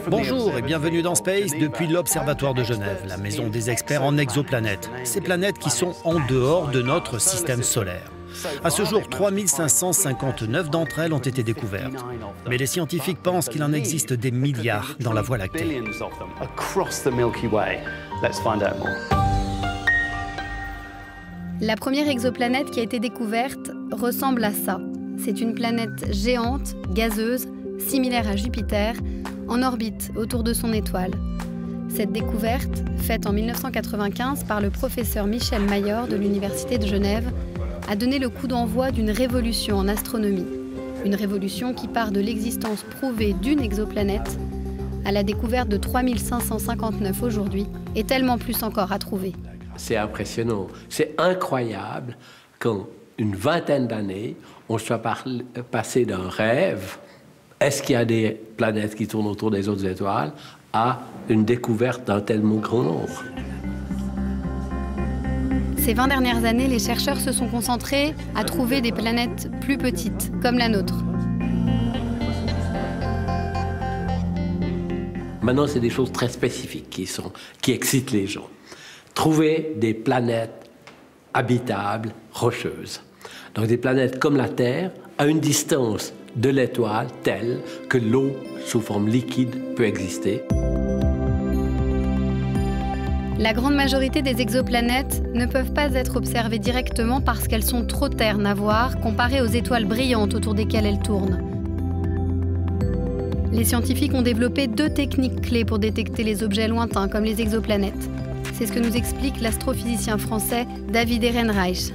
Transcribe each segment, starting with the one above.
Bonjour et bienvenue dans Space depuis l'Observatoire de Genève, la maison des experts en exoplanètes. Ces planètes qui sont en dehors de notre système solaire. À ce jour, 3559 d'entre elles ont été découvertes. Mais les scientifiques pensent qu'il en existe des milliards dans la Voie lactée. La première exoplanète qui a été découverte ressemble à ça. C'est une planète géante, gazeuse, similaire à Jupiter, en orbite autour de son étoile. Cette découverte, faite en 1995 par le professeur Michel Mayor de l'Université de Genève, a donné le coup d'envoi d'une révolution en astronomie. Une révolution qui part de l'existence prouvée d'une exoplanète à la découverte de 3559 aujourd'hui et tellement plus encore à trouver. C'est impressionnant, c'est incroyable qu'en une vingtaine d'années, on soit passé d'un rêve, est-ce qu'il y a des planètes qui tournent autour des autres étoiles, à une découverte d'un tellement grand nombre. Ces 20 dernières années, les chercheurs se sont concentrés à trouver des planètes plus petites, comme la nôtre. Maintenant, c'est des choses très spécifiques qui excitent les gens. Trouver des planètes habitables, rocheuses. Donc des planètes comme la Terre, à une distance de l'étoile telle que l'eau sous forme liquide peut exister. La grande majorité des exoplanètes ne peuvent pas être observées directement parce qu'elles sont trop ternes à voir comparées aux étoiles brillantes autour desquelles elles tournent. Les scientifiques ont développé 2 techniques clés pour détecter les objets lointains comme les exoplanètes. C'est ce que nous explique l'astrophysicien français David Ehrenreich.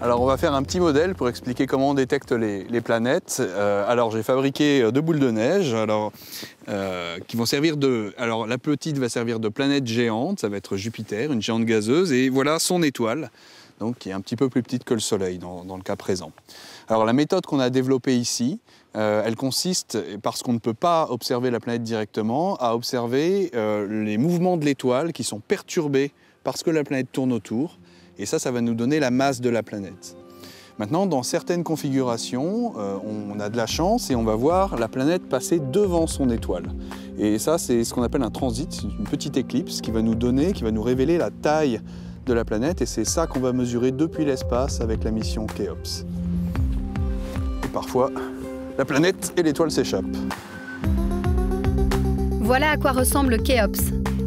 Alors on va faire un petit modèle pour expliquer comment on détecte les planètes. Alors j'ai fabriqué 2 boules de neige qui vont servir de... Alors la petite va servir de planète géante, ça va être Jupiter, une géante gazeuse, et voilà son étoile, donc qui est un petit peu plus petite que le Soleil dans le cas présent. Alors la méthode qu'on a développée ici, elle consiste, parce qu'on ne peut pas observer la planète directement, à observer les mouvements de l'étoile qui sont perturbés parce que la planète tourne autour. Et ça va nous donner la masse de la planète. Maintenant, dans certaines configurations, on a de la chance et on va voir la planète passer devant son étoile. Et ça, c'est ce qu'on appelle un transit, une petite éclipse qui va nous révéler la taille de la planète. Et c'est ça qu'on va mesurer depuis l'espace avec la mission Khéops. Et parfois, la planète et l'étoile s'échappent. Voilà à quoi ressemble Khéops.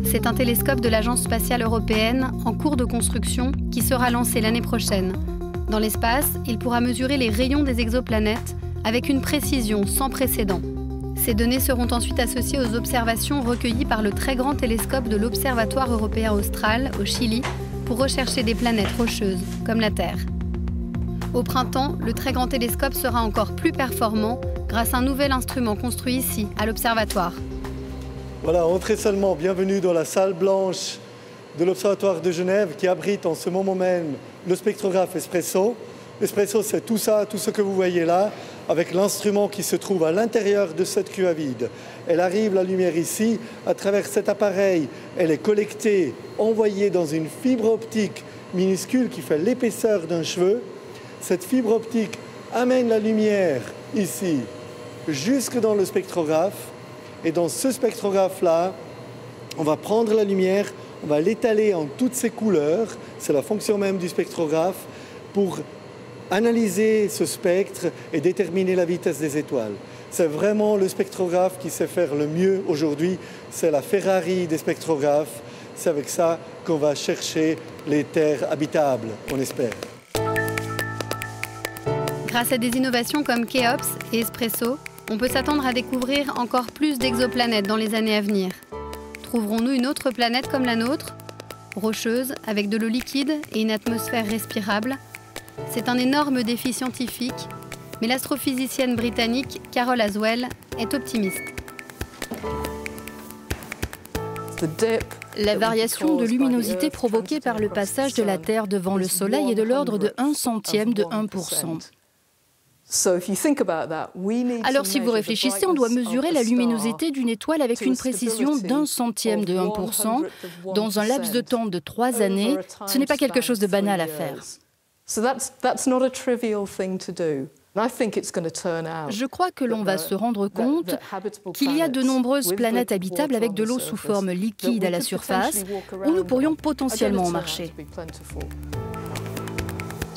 C'est un télescope de l'Agence spatiale européenne en cours de construction qui sera lancé l'année prochaine. Dans l'espace, il pourra mesurer les rayons des exoplanètes avec une précision sans précédent. Ces données seront ensuite associées aux observations recueillies par le très grand télescope de l'Observatoire européen austral au Chili pour rechercher des planètes rocheuses comme la Terre. Au printemps, le très grand télescope sera encore plus performant grâce à un nouvel instrument construit ici, à l'Observatoire. Voilà, entrez seulement, bienvenue dans la salle blanche de l'Observatoire de Genève qui abrite en ce moment même le spectrographe Espresso. Espresso, c'est tout ça, tout ce que vous voyez là, avec l'instrument qui se trouve à l'intérieur de cette cuve à vide. Elle arrive, la lumière ici, à travers cet appareil, elle est collectée, envoyée dans une fibre optique minuscule qui fait l'épaisseur d'un cheveu. Cette fibre optique amène la lumière ici, jusque dans le spectrographe. Et dans ce spectrographe-là, on va prendre la lumière, on va l'étaler en toutes ses couleurs, c'est la fonction même du spectrographe, pour analyser ce spectre et déterminer la vitesse des étoiles. C'est vraiment le spectrographe qui sait faire le mieux aujourd'hui, c'est la Ferrari des spectrographes, c'est avec ça qu'on va chercher les terres habitables, on espère. Grâce à des innovations comme Khéops et Espresso, on peut s'attendre à découvrir encore plus d'exoplanètes dans les années à venir. Trouverons-nous une autre planète comme la nôtre, rocheuse, avec de l'eau liquide et une atmosphère respirable? C'est un énorme défi scientifique, mais l'astrophysicienne britannique Carol Aswell est optimiste. La variation de luminosité provoquée par le passage de la Terre devant le Soleil est de l'ordre de 1 centième de 1%. Alors si vous réfléchissez, on doit mesurer la luminosité d'une étoile avec une précision d'1 centième de 1% dans un laps de temps de 3 années. Ce n'est pas quelque chose de banal à faire. Je crois que l'on va se rendre compte qu'il y a de nombreuses planètes habitables avec de l'eau sous forme liquide à la surface où nous pourrions potentiellement en marcher.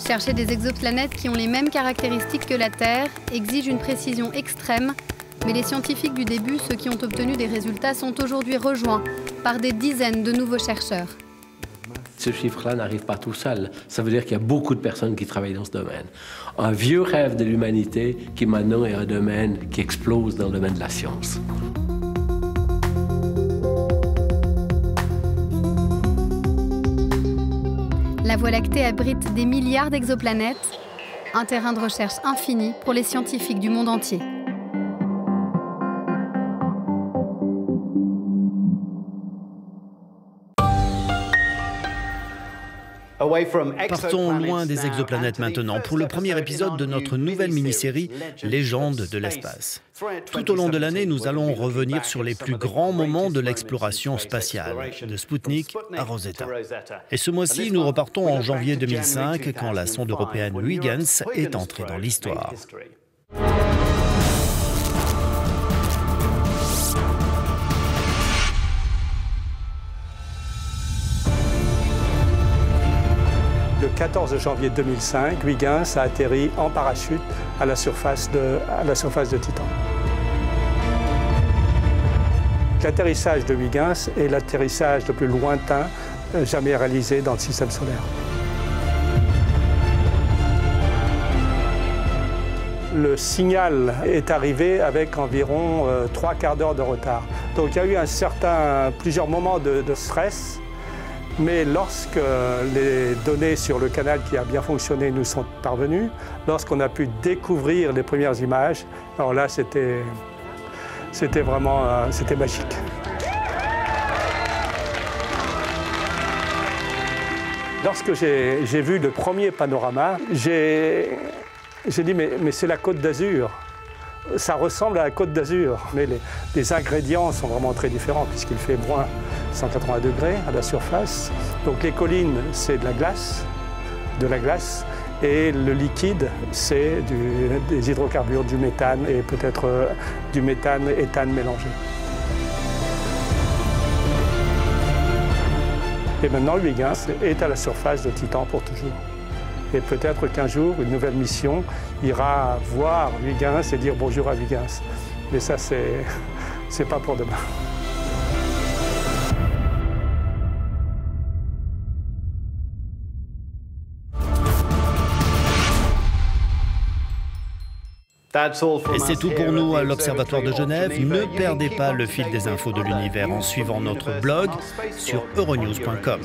Chercher des exoplanètes qui ont les mêmes caractéristiques que la Terre exige une précision extrême, mais les scientifiques du début, ceux qui ont obtenu des résultats, sont aujourd'hui rejoints par des dizaines de nouveaux chercheurs. Ce chiffre-là n'arrive pas tout seul. Ça veut dire qu'il y a beaucoup de personnes qui travaillent dans ce domaine. Un vieux rêve de l'humanité qui maintenant est un domaine qui explose dans le domaine de la science. La Voie lactée abrite des milliards d'exoplanètes, un terrain de recherche infini pour les scientifiques du monde entier. Partons loin des exoplanètes maintenant pour le premier épisode de notre nouvelle mini-série « Légendes de l'espace ». Tout au long de l'année, nous allons revenir sur les plus grands moments de l'exploration spatiale, de Sputnik à Rosetta. Et ce mois-ci, nous repartons en janvier 2005, quand la sonde européenne Huygens est entrée dans l'histoire. Le 14 janvier 2005, Huygens a atterri en parachute à la surface de Titan. L'atterrissage de Huygens est l'atterrissage le plus lointain jamais réalisé dans le système solaire. Le signal est arrivé avec environ 3 quarts d'heure de retard. Donc il y a eu plusieurs moments de stress. Mais lorsque les données sur le canal qui a bien fonctionné nous sont parvenues, lorsqu'on a pu découvrir les premières images, alors là c'était vraiment magique. Lorsque j'ai vu le premier panorama, j'ai dit mais c'est la Côte d'Azur. Ça ressemble à la Côte d'Azur, mais les ingrédients sont vraiment très différents puisqu'il fait moins 180 degrés à la surface. Donc les collines, c'est de la glace, et le liquide, c'est des hydrocarbures, du méthane et peut-être du méthane éthane mélangé. Et maintenant, Huygens est à la surface de Titan pour toujours. Et peut-être qu'un jour, une nouvelle mission ira voir Huygens et dire bonjour à Huygens. Mais ça, c'est pas pour demain. Et c'est tout pour nous à l'Observatoire de Genève. Ne perdez pas le fil des infos de l'univers en suivant notre blog sur euronews.com.